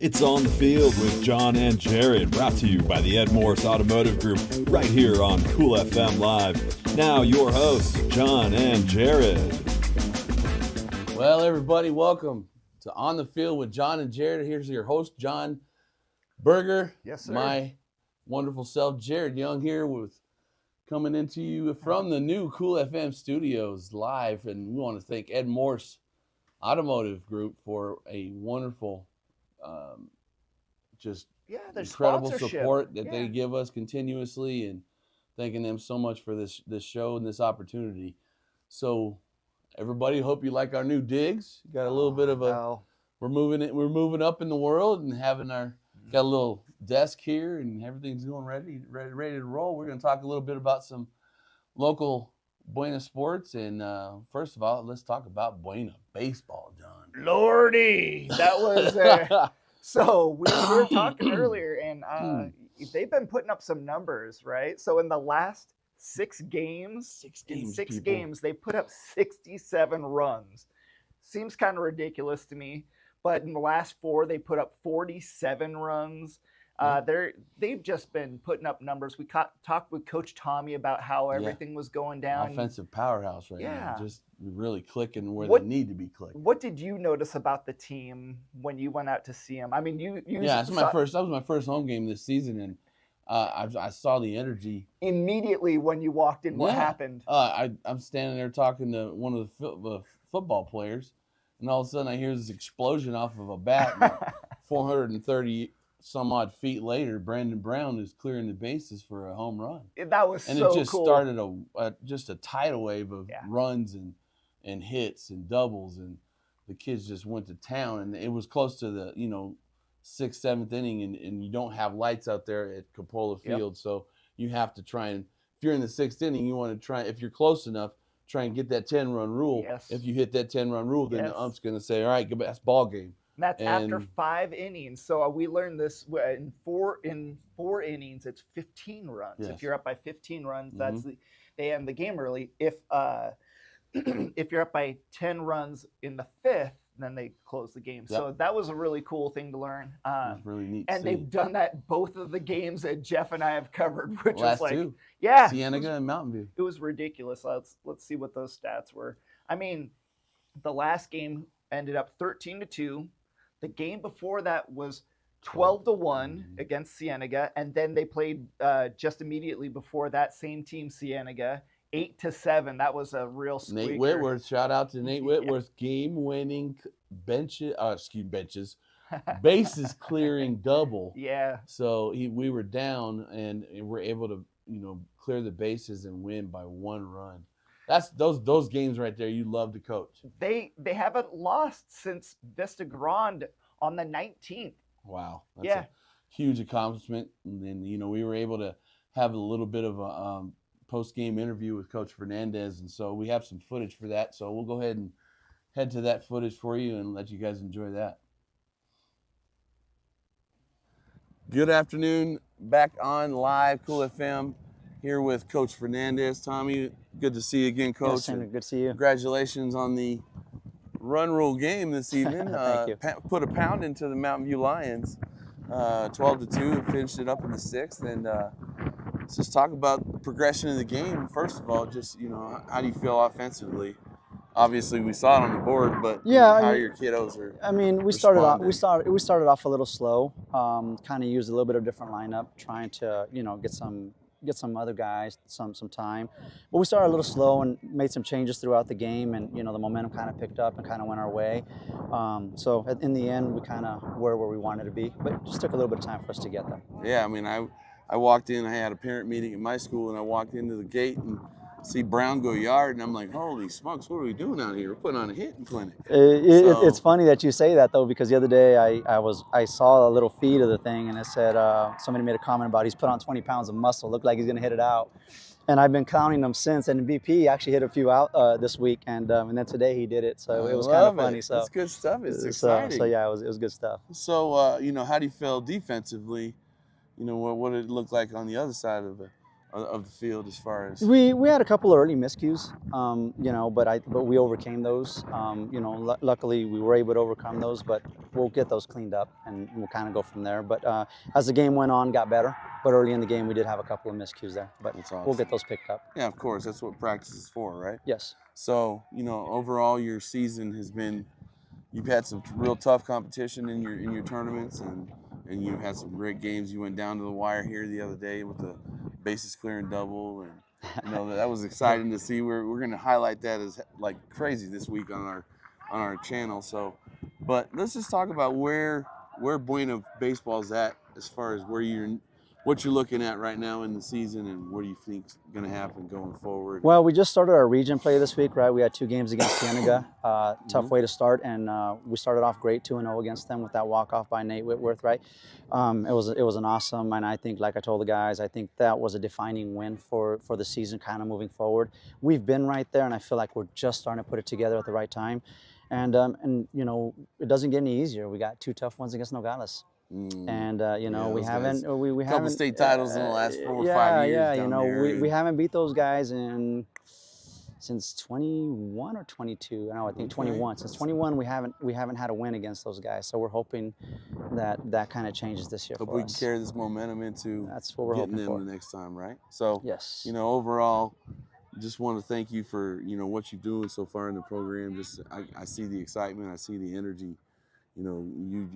It's On the Field with Jon and Jarad, brought to you by the Ed Morse Automotive Group, right here on Cool FM Live. Now your hosts, Jon and Jarad. Well, everybody, welcome to On the Field with Jon and Jarad. Here's your host, John Berger. Yes, sir. My wonderful self, Jarad Young, here with coming into you from the new Cool FM studios live. And we want to thank Ed Morse Automotive Group for a wonderful just incredible support that they give us continuously, and thanking them so much for this show and this opportunity. So everybody, hope you like our new digs. Got a little bit of we're moving up in the world and having got a little desk here and everything's going ready to roll. We're going to talk a little bit about some local Buena sports, and first of all, let's talk about Buena baseball, John. Lordy, that was so we were talking earlier, and they've been putting up some numbers, right? So in the last six games, they put up 67 runs. Seems kind of ridiculous to me, but in the last four, they put up 47 runs. They've just been putting up numbers. We talked with Coach Tommy about how everything was going down. Offensive powerhouse right now, just really clicking where they need to be clicked. What did you notice about the team when you went out to see them? I mean, that was my first home game this season, and I saw the energy immediately when you walked in. What happened? I'm standing there talking to one of the football players, and all of a sudden I hear this explosion off of a bat. And 430 some odd feet later, Brandon Brown is clearing the bases for a home run. That was so cool. And it just started a tidal wave of runs and hits and doubles, and the kids just went to town. And it was close to the 6th, 7th inning, and you don't have lights out there at Capola Field, so you have to try and, if you're in the 6th inning, you want to try, if you're close enough, try and get that 10-run rule. If you hit that 10-run rule, then the ump's going to say, all right, that's ball game. And that's after 5 innings. So we learned this in four innings. It's 15 runs. Yes. If you're up by 15 runs, that's they end the game early. If you're up by 10 runs in the 5th, then they close the game. So that was a really cool thing to learn. It's really neat. And they've done that both of the games that Jeff and I have covered, which was like two. Cienega and Mountain View. It was ridiculous. Let's see what those stats were. I mean, the last game ended up 13-2. The game before that was 12-1 against Cienega, and then they played just immediately before that same team, Cienega, 8-7. That was a real squeaker. Nate Whitworth, shout out to Nate Whitworth, game-winning bases clearing double. Yeah. So we were down, and we're able to clear the bases and win by 1 run. That's those games right there you love to coach. They haven't lost since Vista Grande on the 19th. Wow. That's a huge accomplishment. And then, we were able to have a little bit of a post-game interview with Coach Fernandez, and so we have some footage for that. So we'll go ahead and head to that footage for you and let you guys enjoy that. Good afternoon. Back on live, Cool FM. Here with Coach Fernandez. Tommy, good to see you again, Coach. Yes, good to see you. Congratulations on the run rule game this evening. Thank you. Put a pound into the Mountain View Lions, 12-2, and finished it up in the 6th. And let's just talk about the progression of the game. First of all, just how do you feel offensively? Obviously, we saw it on the board, but how your kiddos are. I mean, we started off a little slow. Kind of used a little bit of different lineup, trying to get some other guys some time, but we started a little slow and made some changes throughout the game, and the momentum kind of picked up and kind of went our way. So in the end, we kind of were where we wanted to be, but it just took a little bit of time for us to get there. Yeah, I mean, I walked in. I had a parent meeting at my school, and I walked into the gate and see Brown go yard, and I'm like, holy smokes, what are we doing out here? We're putting on a hitting clinic. It's funny that you say that, though, because the other day I saw a little feed of the thing, and it said somebody made a comment about he's put on 20 pounds of muscle, looked like he's going to hit it out. And I've been counting them since, and BP actually hit a few out this week, and then today he did it, so it was kind of funny. So it's good stuff. It's exciting. So yeah, it was good stuff. So how do you feel defensively? What did it look like on the other side of of the field as far as? We had a couple of early miscues, you know, but we overcame those. You know, luckily we were able to overcome those, but we'll get those cleaned up and we'll kind of go from there. But as the game went on, got better. But early in the game, we did have a couple of miscues there, but Awesome. We'll get those picked up. Yeah, of course. That's what practice is for, right? Yes. So, you know, overall, your season has been. You've had some real tough competition in your tournaments, and you've had some great games. You went down to the wire here the other day with the bases clearing double, and you know that was exciting to see. We're going to highlight that as like crazy this week on our channel. So, but let's just talk about where Buena baseball's at as far as what you're looking at right now in the season, and what do you think's going to happen going forward? Well, we just started our region play this week, right? We had 2 games against Cienega. Tough way to start, and we started off great 2-0 against them with that walk-off by Nate Whitworth, right? It was an awesome, and I think, like I told the guys, I think that was a defining win for the season kind of moving forward. We've been right there, and I feel like we're just starting to put it together at the right time. And you know, it doesn't get any easier. We got 2 tough ones against Nogales. And you know, we haven't couple state titles in the last 4 or 5 years. Yeah, you know, we haven't beat those guys since 21 or 22. No, I think 21. Since 21, we haven't had a win against those guys. So we're hoping that kind of changes this year. Hope for we us. can carry this momentum into that's what we're getting hoping them for the next time, right? So yes, you know, overall, just want to thank you for what you're doing so far in the program. Just I see the excitement, I see the energy. You know,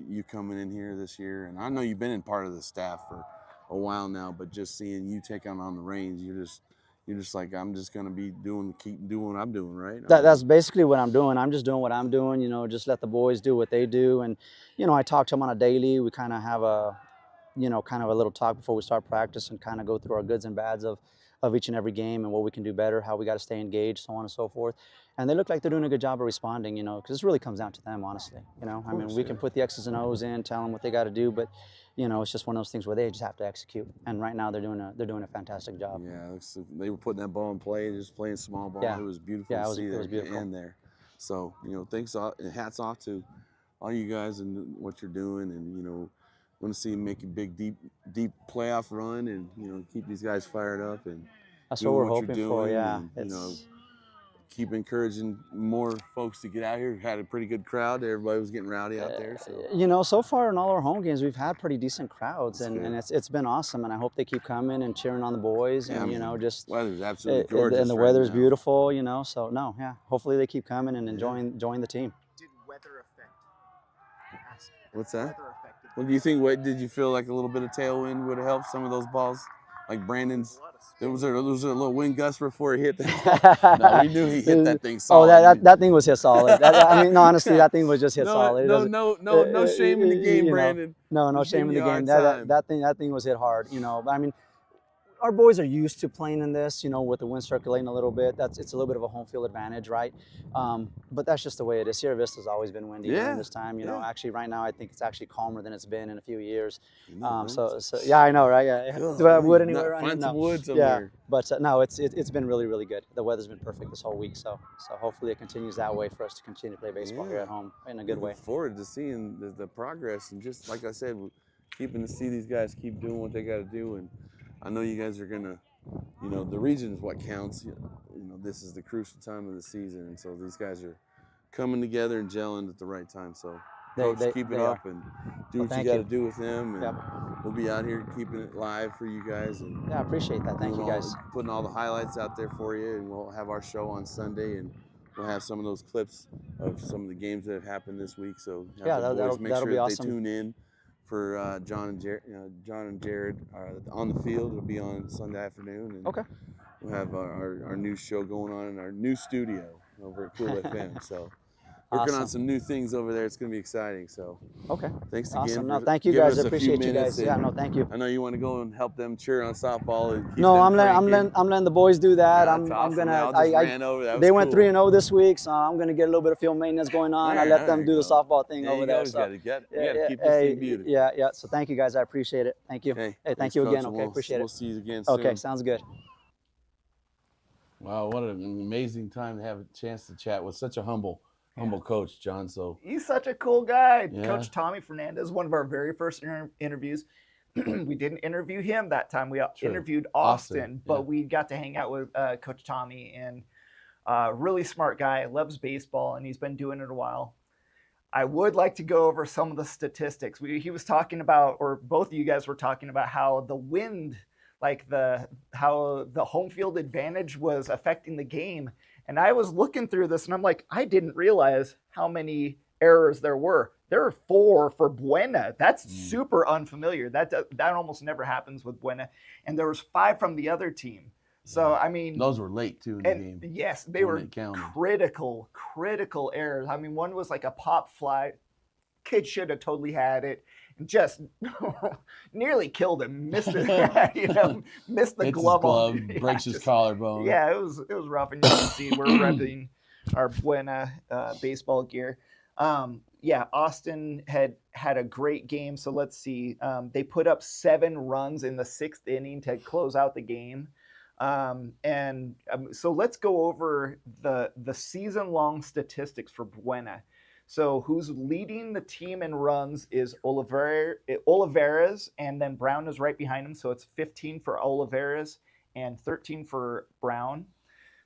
you coming in here this year, and I know you've been in part of the staff for a while now, but just seeing you take on the reins, you're just like, I'm just gonna keep doing what I'm doing, right? That's basically what I'm doing. I'm just doing what I'm doing. You know, just let the boys do what they do, and you know, I talk to them on a daily. We kind of have a little talk before we start practice, and kind of go through our goods and bads of each and every game and what we can do better, how we got to stay engaged, so on and so forth. And they look like they're doing a good job of responding, you know, because this really comes down to them, honestly. You know, I mean, we can put the X's and O's in, tell them what they got to do, but you know, it's just one of those things where they just have to execute. And right now, they're doing a fantastic job. Yeah, they were putting that ball in play, just playing small ball. Yeah. It was beautiful to see that end there. So you know, hats off to all you guys and what you're doing, and you know, want to see you make a big, deep playoff run, and you know, keep these guys fired up, and that's what we're hoping for. Yeah, and, you know, keep encouraging more folks to get out here. Had a pretty good crowd. Everybody was getting rowdy out there. So you know, so far in all our home games, we've had pretty decent crowds, and it's been awesome. And I hope they keep coming and cheering on the boys. And you know, just weather's absolutely gorgeous, and the weather's beautiful. You know, so hopefully they keep coming and enjoying the team. Did weather affect? What's that? Well, do you think? Did you feel like a little bit of tailwind would have helped some of those balls, like Brandon's? There was a little wind gust before he hit that. No, we knew he hit that thing solid. Oh, that thing was hit solid. I mean, no, honestly, that thing was just hit solid. No shame in the game, Brandon. No shame in the game. That thing was hit hard. You know, but I mean, our boys are used to playing in this, you know, with the wind circulating a little bit. It's a little bit of a home field advantage, right? But that's just the way it is. Sierra Vista's always been windy during this time. You know, actually right now I think it's actually calmer than it's been in a few years. So yeah, I know, right? Yeah. Do I have wood anywhere? Find some wood somewhere. Yeah, but no, it's been really, really good. The weather's been perfect this whole week, so hopefully it continues that way for us to continue to play baseball here at home in a good way. Looking forward to seeing the progress, and just like I said, keeping to see these guys keep doing what they got to do. And I know you guys are gonna, you know, the region is what counts. You know, this is the crucial time of the season, and so these guys are coming together and gelling at the right time. So, Coach, keep it up and do what you got to do with them, and we'll be out here keeping it live for you guys. And I appreciate that. Thank you guys. Putting all the highlights out there for you, and we'll have our show on Sunday, and we'll have some of those clips of some of the games that have happened this week. So that'll be awesome. They tune in for Jon and Jarad on the field. It'll be on Sunday afternoon. And we'll have our new show going on in our new studio over at Cool FM. So working on some new things over there. It's going to be exciting. So thanks again. Awesome. No, thank you guys. I appreciate you guys. Yeah, no, thank you. I know you want to go and help them cheer on softball. And no, I'm letting the boys do that. I'm gonna. They went 3-0 this week, so I'm gonna get a little bit of field maintenance going on. I let them do the softball thing over there. So you gotta keep this thing beautiful. Yeah. So thank you guys. I appreciate it. Thank you. Hey, thank you again. Okay, appreciate it. We'll see you again soon. Okay, sounds good. Wow, what an amazing time to have a chance to chat with such a humble coach, Jon. So he's such a cool guy. Coach Tommy Fernandez, one of our very first interviews. we didn't interview him that time. We interviewed Austin, but we got to hang out with Coach Tommy, and really smart guy, loves baseball, and he's been doing it a while. I would like to go over some of the statistics. He was talking about, or both of you guys were talking about, how the wind, like how the home field advantage was affecting the game. And I was looking through this, and I'm like, I didn't realize how many errors there were. There are 4 for Buena. That's super unfamiliar. That almost never happens with Buena. And there was 5 from the other team. So, I mean, those were late too in the game. Yes, they were critical errors. I mean, one was like a pop fly. Kid should have totally had it. Just nearly killed him. Missed it. Missed the glove. Breaks his collarbone. Yeah, it was rough. And you can see we're repping our Buena baseball gear. Austin had a great game. So let's see. They put up 7 runs in the 6th inning to close out the game. So let's go over the season-long statistics for Buena. So who's leading the team in runs is Olivares, and then Brown is right behind him. So it's 15 for Olivares and 13 for Brown.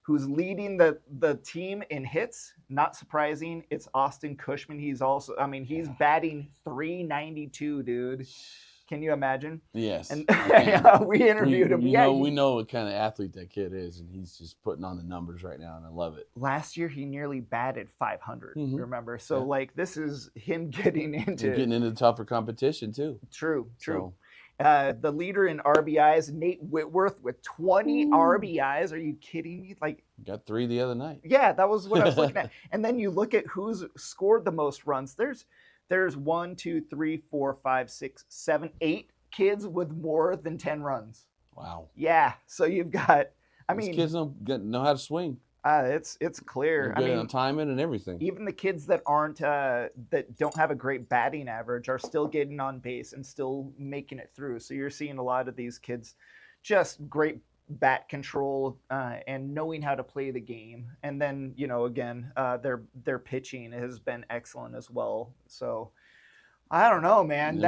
Who's leading the team in hits? Not surprising, it's Austin Cushman. He's batting .392, dude. Can you imagine? Yes. And we interviewed him. We know what kind of athlete that kid is, and he's just putting on the numbers right now, and I love it. Last year, he nearly batted 500, remember? So, this is him getting into tougher competition, too. True. So. The leader in RBIs, Nate Whitworth, with 20 RBIs. Are you kidding me? Got 3 the other night. Yeah, that was what I was looking at. And then you look at who's scored the most runs. There's 1, 2, 3, 4, 5, 6, 7, 8 kids with more than 10 runs. Wow. Yeah. So you've got, These kids know how to swing. It's clear. They're good on timing and everything. Even the kids that that don't have a great batting average are still getting on base and still making it through. So you're seeing a lot of these kids just great bat control and knowing how to play the game. And then, again, their pitching has been excellent as well. So I don't know, man.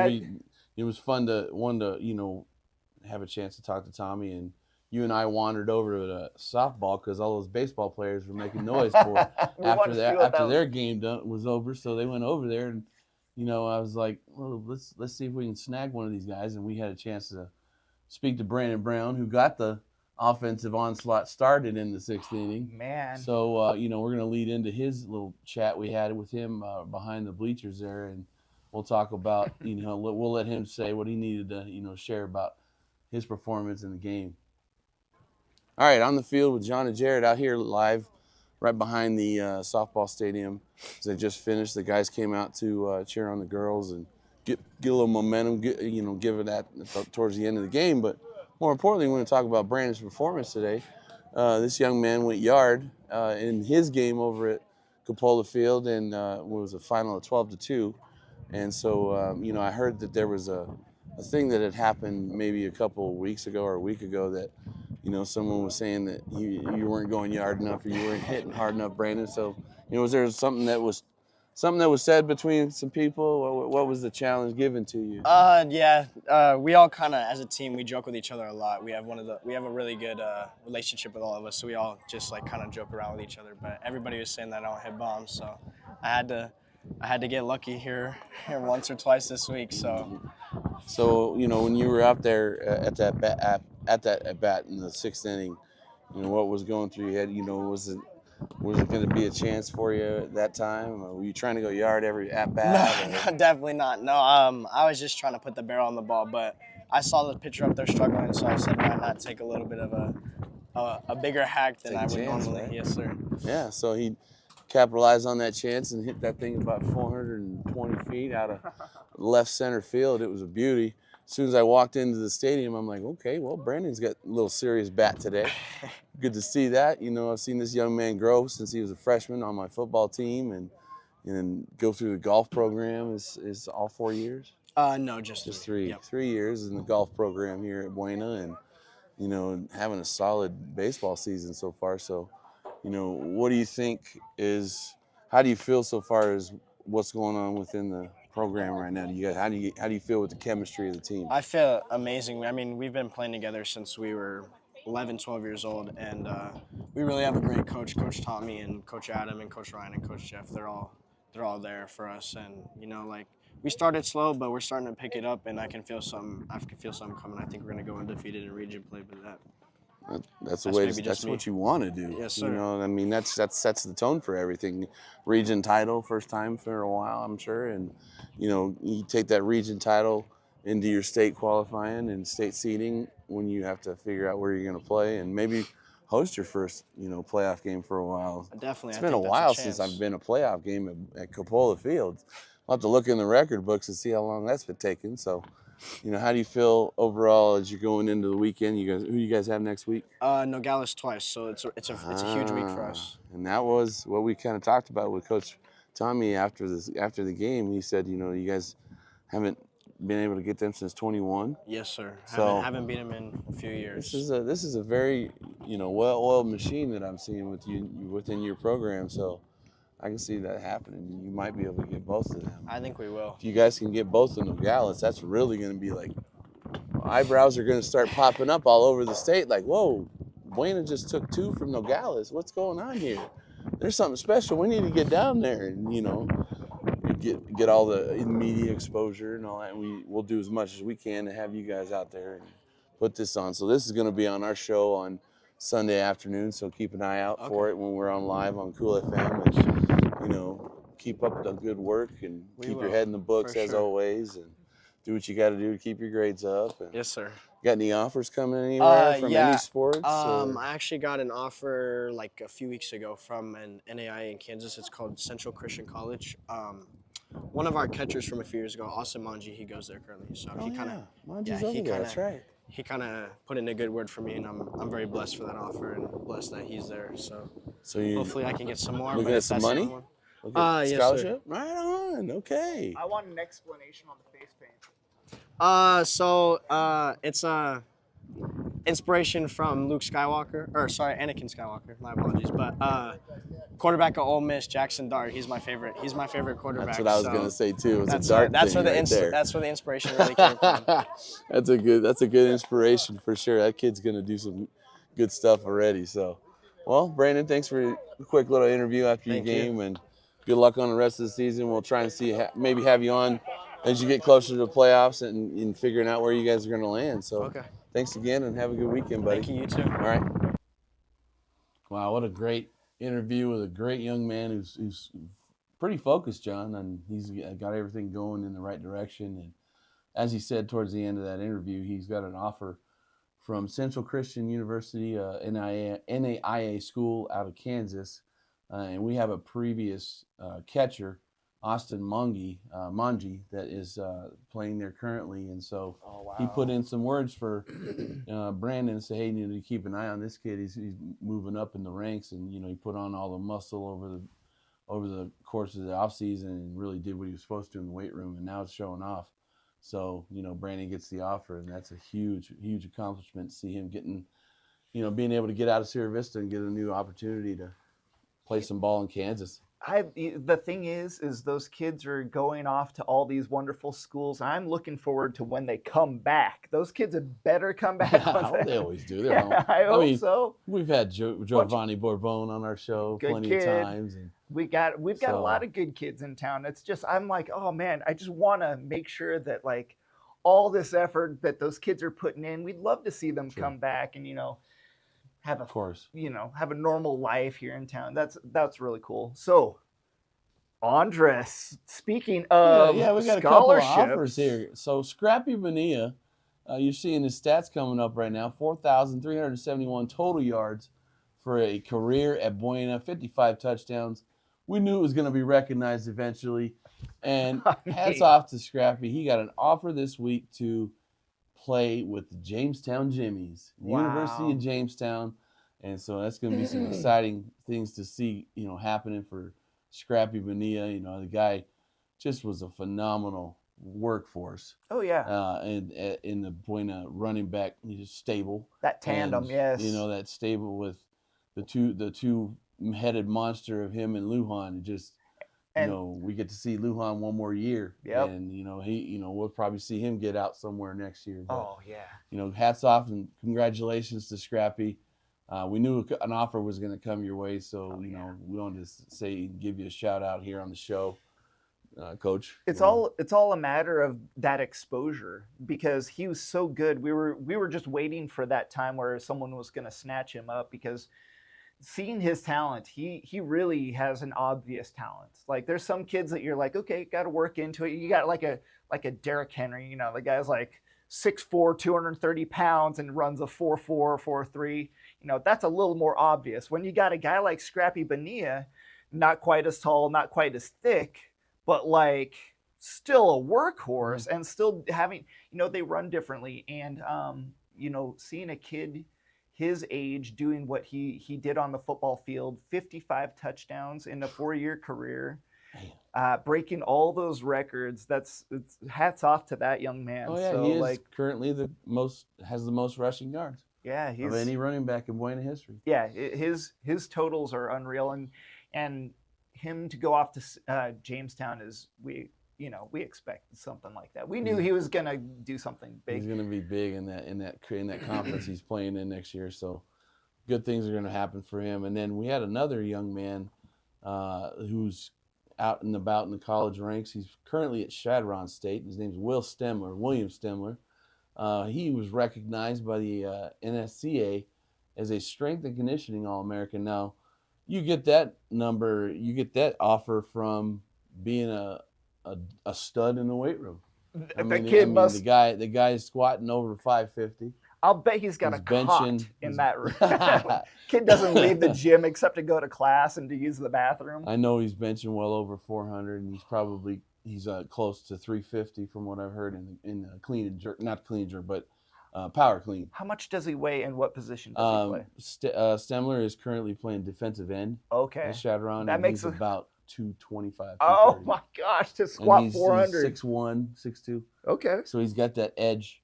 It was fun to have a chance to talk to Tommy, and you and I wandered over to the softball because all those baseball players were making noise after their game was over. So they went over there, and I was like, well, let's see if we can snag one of these guys. And we had a chance to speak to Brandon Brown, who got the offensive onslaught started in the 6th inning. Man. So we're going to lead into his little chat we had with him behind the bleachers there, and we'll talk about we'll let him say what he needed to share about his performance in the game. All right, on the field with Jon and Jarad out here live right behind the softball stadium. As they just finished, the guys came out to cheer on the girls and get a little momentum, give it that towards the end of the game. But more importantly, we want to talk about Brandon's performance today. This young man went yard in his game over at Cupola Field, and was a final of 12-2. And so, I heard that there was a thing that had happened maybe a couple of weeks ago or a week ago that, someone was saying that you weren't going yard enough or you weren't hitting hard enough, Brandon. So, was there something that was said between some people? What was the challenge given to you? We all kind of, as a team, we joke with each other a lot. We have a really good relationship with all of us, so we all just kind of joke around with each other. But everybody was saying that I don't hit bombs, so I had to get lucky here once or twice this week. So when you were out there at that at bat in the 6th inning, what was going through your head? Was it going to be a chance for you at that time? Or were you trying to go yard every at bat? No, definitely not. No, I was just trying to put the barrel on the ball, but I saw the pitcher up there struggling, so I said, why not take a little bit of a bigger hack than I would normally. Right? Yes, sir. Yeah, so he capitalized on that chance and hit that thing about 420 feet out of left center field. It was a beauty. As soon as I walked into the stadium, I'm like, okay, well, Brandon's got a little serious bat today. Good to see that. I've seen this young man grow since he was a freshman on my football team and go through the golf program. Is all 4 years? No, just 3. Yep. 3 years in the golf program here at Buena, and having a solid baseball season so far. So, what do you think how do you feel so far as what's going on within program right now? How do you feel with the chemistry of the team? I feel amazing. I mean, we've been playing together since we were 11, 12 years old, and we really have a great coach, Coach Tommy and Coach Adam and Coach Ryan and Coach Jeff. They're all there for us, and like we started slow, but we're starting to pick it up, and I can feel some coming. I think we're gonna go undefeated in region play, but that's the way. That's what you want to do. Yes, sir. You know, I mean, that sets the tone for everything. Region title, first time for a while, I'm sure, and you take that region title into your state qualifying and state seeding when you have to figure out where you're going to play and maybe host your first playoff game for a while. Definitely. It's been a while since I've been a playoff game at Coppola Fields. I'll have to look in the record books and see how long that's been taking. So, how do you feel overall as you're going into the weekend? Who you guys have next week? Nogales twice, so it's a huge week for us. And that was what we kind of talked about with Coach Tommy after the game. He said, you guys haven't been able to get them since 21. Yes, sir. So haven't beat them in a few years. This is a very well-oiled machine that I'm seeing within your program. So I can see that happening. You might be able to get both of them. I think we will. If you guys can get both of Nogales, that's really going to be like eyebrows are going to start popping up all over the state. Like, whoa, Buena just took 2 from Nogales. What's going on here? There's something special. We need to get down there and get all the media exposure and all that. And we'll do as much as we can to have you guys out there and put this on. So this is going to be on our show on Sunday afternoon. So keep an eye out for it when we're on live on Cool FM. And, keep up the good work and keep your head in the books as always. And do what you got to do to keep your grades up. And yes, sir. Got any offers coming anywhere from any sports? I actually got an offer like a few weeks ago from an NAIA in Kansas. It's called Central Christian College. One of our catchers from a few years ago, Austin Manji, he goes there currently. So that's right. He kind of put in a good word for me, and I'm very blessed for that offer and blessed that he's there. So hopefully I can get some more. Looking at some money? Yes, scholarship? Sir. Right on. Okay. I want an explanation on the face paint. It's inspiration from Anakin Skywalker. My apologies, but quarterback of Ole Miss, Jackson Dart. He's my favorite quarterback. That's what I was gonna say too. It's a Dart that's thing that's where the inspiration really came from. That's a good inspiration for sure. That kid's gonna do some good stuff already. So, well, Brandon, thanks for a quick little interview after your game, and good luck on the rest of the season. We'll try and see maybe have you on as you get closer to the playoffs and figuring out where you guys are going to land. So thanks again and have a good weekend, buddy. Thank you, you too. All right. Wow, what a great interview with a great young man who's pretty focused, John, and he's got everything going in the right direction. And as he said towards the end of that interview, he's got an offer from Central Christian University, NAIA school out of Kansas. And we have a previous catcher, Austin Manji, that is playing there currently. And so he put in some words for Brandon and said, hey, you need to keep an eye on this kid. He's moving up in the ranks, and he put on all the muscle over the course of the offseason and really did what he was supposed to in the weight room, and now it's showing off. So, Brandon gets the offer, and that's a huge, huge accomplishment to see him getting, being able to get out of Sierra Vista and get a new opportunity to play some ball in Kansas. The thing is those kids are going off to all these wonderful schools. I'm looking forward to when they come back. Those kids had better come back. They always do. They're home. I hope so. We've had Giovanni Borbone on our show plenty of times. And we've got a lot of good kids in town. It's just, I'm like, oh man, I just want to make sure that like all this effort that those kids are putting in, we'd love to see them come back and, have a normal life here in town. That's really cool. So, Andres, speaking of we got a couple of offers here. So Scrappy Bonilla, you're seeing his stats coming up right now: 4,371 total yards for a career at Buena, 55 touchdowns. We knew it was going to be recognized eventually, and hats off to Scrappy. He got an offer this week to play with the Jamestown Jimmies, University of Jamestown, and so that's going to be some exciting things to see, happening for Scrappy Bonilla. The guy just was a phenomenal workforked. Oh yeah. And in the Buena running back, he's just stable. That tandem, yes. That stable with the two-headed monster of him and Lujan, just we get to see Lujan one more year. Yep. And, we'll probably see him get out somewhere next year. But, oh, yeah. Hats off and congratulations to Scrappy. We knew an offer was going to come your way, so, we wanted to give you a shout out here on the show. Coach, it's all a matter of that exposure, because he was so good. We were just waiting for that time where someone was going to snatch him up, because seeing his talent, he really has an obvious talent. Like, there's some kids that you're like, okay, got to work into it. You got like a Derrick Henry, the guy's like 6'4", 230 pounds and runs a 4.4, 4.3. That's a little more obvious. When you got a guy like Scrappy Bonilla, not quite as tall, not quite as thick, but like still a workhorse and still having, they run differently. And, seeing a kid his age doing what he did on the football field, 55 touchdowns in a 4-year career, breaking all those records, it's hats off to that young man. Oh, yeah, so, he is currently has the most rushing yards. Yeah, of any running back in Buena history. Yeah, his totals are unreal, and him to go off to Jamestown is we expected something like that. We knew he was gonna do something big. He's gonna be big in that conference he's playing in next year. So good things are gonna happen for him. And then we had another young man who's out and about in the college ranks. He's currently at Chadron State. His name's William Stemler. He was recognized by the NSCA as a strength and conditioning All-American. Now, you get that offer from being a stud in the weight room. The guy's squatting over 550. I'll bet he's got a cot in that room. Kid doesn't leave the gym except to go to class and to use the bathroom. I know he's benching well over 400, and he's close to 350 from what I've heard in clean and jerk, not clean and jerk, but power clean. How much does he weigh, and what position does he play? Stemler is currently playing defensive end. Okay. At Chadron. That makes about 225. Oh my gosh, to squat 400. He's 6'1", 6'2". Okay. So he's got that edge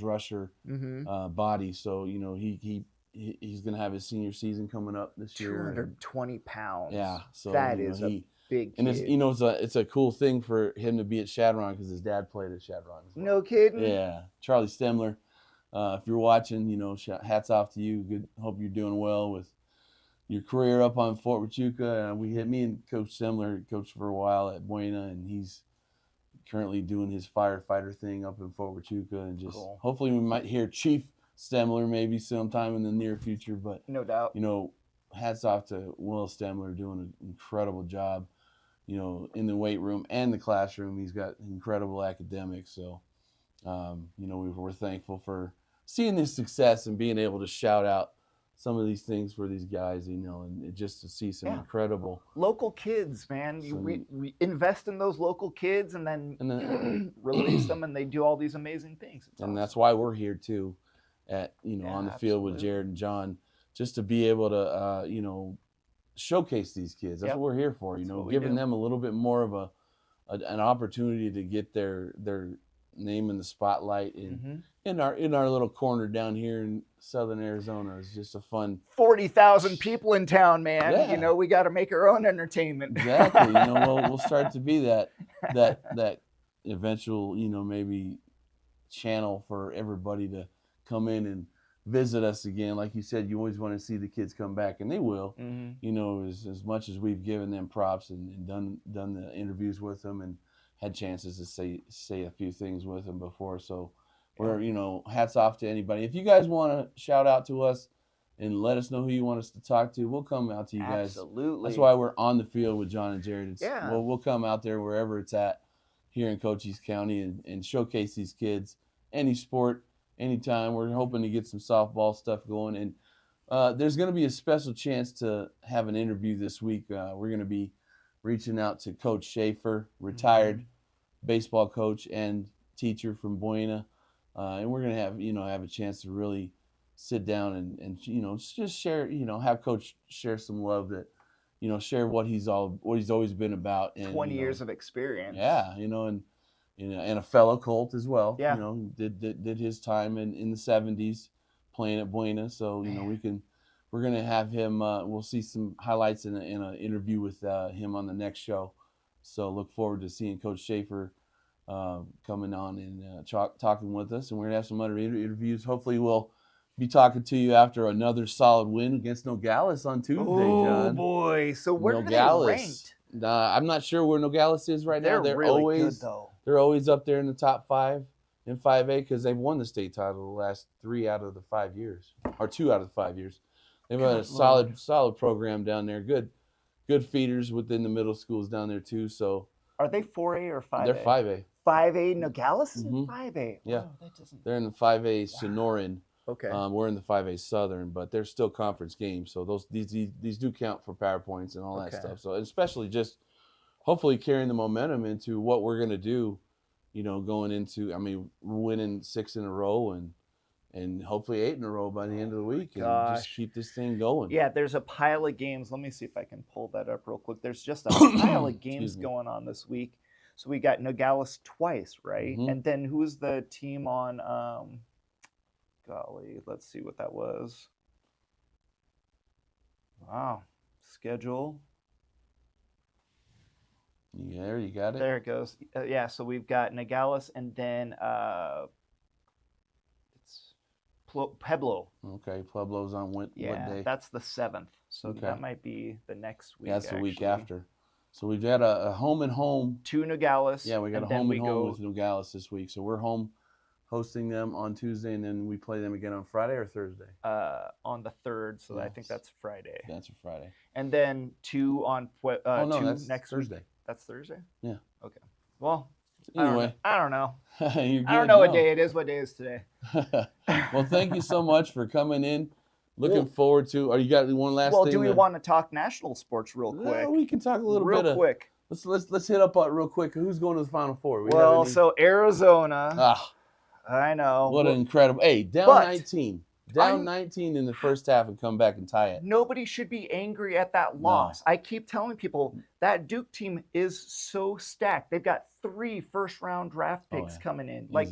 rusher Mm-hmm. body. So he's gonna have his senior season coming up this year. 220 pounds. Yeah. So that is a big kid. And it's a cool thing for him to be at Chadron because his dad played at Chadron as well. No kidding. Yeah, Charlie Stemler. If you're watching, hats off to you. Good. Hope you're doing well with your career up on Fort Huachuca. Me and Coach Stemler coached for a while at Buena, and he's currently doing his firefighter thing up in Fort Huachuca. And just cool. Hopefully we might hear Chief Stemler maybe sometime in the near future. But no doubt. Hats off to Will Stemler doing an incredible job, in the weight room and the classroom. He's got incredible academics. So, we're thankful for seeing this success and being able to shout out some of these things for these guys, and just to see some incredible local kids, man. We invest in those local kids and then release them, and they do all these amazing things. It's awesome. That's why we're here too, on the field with Jarad and Jon, just to be able to showcase these kids. That's what we're here for. Giving them a little bit more of an opportunity to get their name in the spotlight in our little corner down here in Southern Arizona. Is just a fun 40,000 people in town, man. Yeah. We got to make our own entertainment. Exactly. We'll start to be that eventual maybe channel for everybody to come in and visit us again. Like you said, you always want to see the kids come back, and they will. As much as we've given them props and done the interviews with them and had chances to say a few things with them before. So we're, hats off to anybody. If you guys want to shout out to us and let us know who you want us to talk to, we'll come out to you guys. Absolutely. That's why we're on the field with Jon and Jarad. Yeah. We'll come out there wherever it's at here in Cochise County and showcase these kids. Any sport, anytime. We're hoping to get some softball stuff going. And there's going to be a special chance to have an interview this week. We're going to be reaching out to Coach Schaefer, retired baseball coach and teacher from Buena. And we're going to have a chance to really sit down and just share, have Coach share some love that, share what he's always been about. And 20 years of experience. Yeah, and a fellow Colt as well. Yeah. Did his time in the 70s playing at Buena. So, we're going to have him, we'll see some highlights in an interview with him on the next show. So look forward to seeing Coach Schaefer coming on and talking with us. And we're going to have some other interviews. Hopefully we'll be talking to you after another solid win against Nogales on Tuesday, John. Oh, boy. So where are they ranked? I'm not sure where Nogales is right now. They're really good, though. They're always up there in the top 5 in 5A because they've won the state title the last 3 out of the 5 years, or 2 out of the 5 years. They've had a solid program down there. Good feeders within the middle schools down there too. So are they 4A or 5A? They're 5A. 5A. Nogales is in 5A. Yeah, oh, that doesn't... they're in the 5A Sonoran. Okay. We're in the 5A Southern, but they're still conference games. So these do count for PowerPoints and all that stuff. So especially just hopefully carrying the momentum into what we're going to do, going into, we're winning 6 in a row and hopefully 8 in a row by the end of the week and just keep this thing going. Yeah, there's a pile of games. Let me see if I can pull that up real quick. There's just a pile of games going on this week. So we got Nogales twice, right? Mm-hmm. And then who's the team on, golly, let's see what that was. Wow, schedule. Yeah, you got it. There it goes. Yeah, so we've got Nogales and then it's Pueblo. Okay, Pueblo's on what day? Yeah, that's the 7th. So that might be the next week. Yeah, that's the week after. So we've got a home and home. 2 Nogales. Yeah, we got a home and home with Nogales this week. So we're home hosting them on Tuesday, and then we play them again on Friday or Thursday? On the 3rd, so I think that's Friday. That's a Friday. And then 2 on that's next Thursday. Week. That's Thursday? Yeah. Okay. Well, anyway. I don't know. I don't know what day it is. What day is today? Well, thank you so much for coming in. Looking forward to. You got one last thing? Well, do we want to talk national sports real quick? Yeah, we can talk a little bit. Real quick. Let's hit up real quick. Who's going to the Final Four? Well, so Arizona. I know. What an incredible. Hey, down 19. Down 19 in the first half and come back and tie it. Nobody should be angry at that loss. No. I keep telling people that Duke team is so stacked. They've got 3 first-round draft picks coming in. Easy. Like,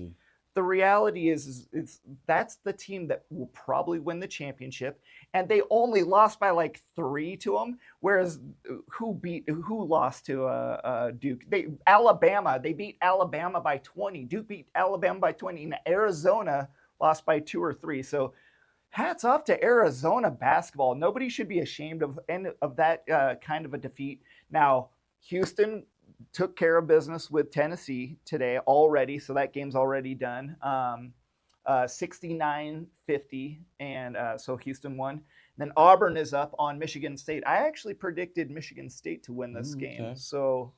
the reality is that's the team that will probably win the championship, and they only lost by like 3 to them. Whereas who lost to Duke? Alabama. They beat Alabama by 20. Duke beat Alabama by 20, and Arizona lost by 2 or 3. So hats off to Arizona basketball. Nobody should be ashamed of that kind of a defeat. Now, Houston took care of business with Tennessee today already, so that game's already done. 69-50, and so Houston won. Then Auburn is up on Michigan State. I actually predicted Michigan State to win this game. Okay. So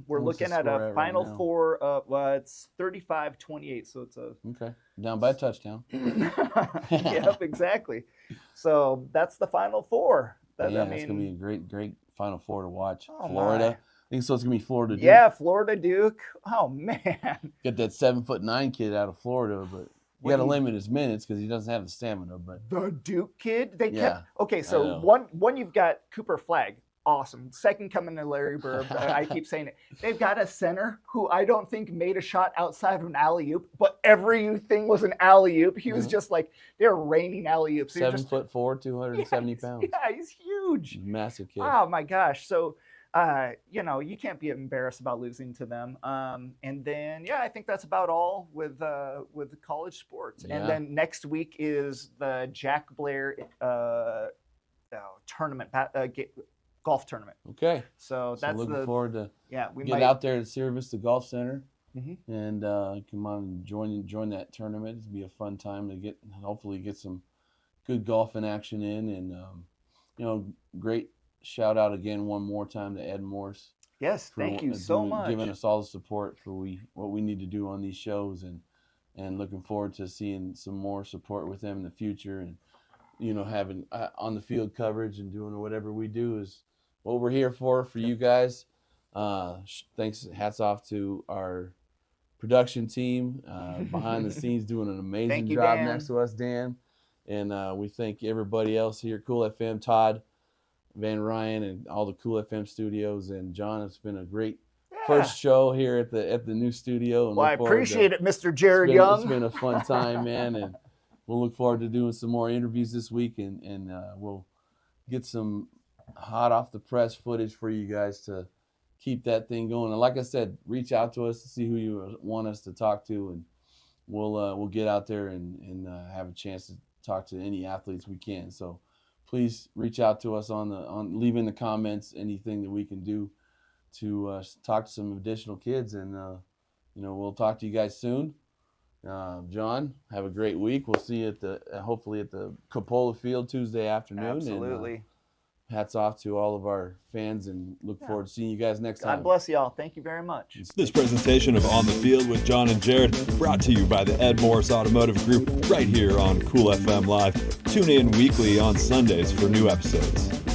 we're looking at a Final Four. It's 35-28, so it's a... Okay, down by a touchdown. Yep, exactly. So that's the Final Four. It's going to be a great Final Four to watch. Oh, Florida. I think so. It's going to be Florida Duke. Yeah, Florida Duke. Oh, man. Get that 7'9" kid out of Florida, but... You got to limit his minutes because he doesn't have the stamina. But the Duke kid, they kept. Okay, so one you've got Cooper Flagg, awesome. Second coming to Larry Bird. I keep saying it. They've got a center who I don't think made a shot outside of an alley oop, but everything was an alley oop. He was just like they're raining alley oops. 7'4", 270 pounds. Yeah, he's huge. Massive kid. Oh my gosh. So. You can't be embarrassed about losing to them. And then, I think that's about all with college sports. Yeah. And then next week is the Jack Blair tournament, golf tournament. Okay. So that's looking forward to we get out there to service the golf center and come on and join that tournament. It'll be a fun time to hopefully get some good golfing action in, and great. Shout out again one more time to Ed Morse. Yes, thank you so much. Giving us all the support for what we need to do on these shows, and looking forward to seeing some more support with them in the future, and having on the field coverage and doing whatever we do is what we're here for you guys. Thanks, hats off to our production team behind the scenes doing an amazing job next to us, Dan, and we thank everybody else here, Cool FM, Todd Van Ryan, and all the Cool FM studios, and John. It's been a great first show here at the new studio. And well, I appreciate it, Mr. Jared Young. It's been a fun time, man, and we'll look forward to doing some more interviews this week, and we'll get some hot off the press footage for you guys to keep that thing going. And like I said, reach out to us to see who you want us to talk to, and we'll get out there and have a chance to talk to any athletes we can. So please reach out to us on leave in the comments anything that we can do to talk to some additional kids, and we'll talk to you guys soon. John, have a great week. We'll see you hopefully at the Capola Field Tuesday afternoon. Absolutely. And, hats off to all of our fans, and look forward to seeing you guys next time. God bless y'all. Thank you very much. This presentation of On the Field with Jon and Jarad brought to you by the Ed Morse Automotive Group right here on Cool FM Live. Tune in weekly on Sundays for new episodes.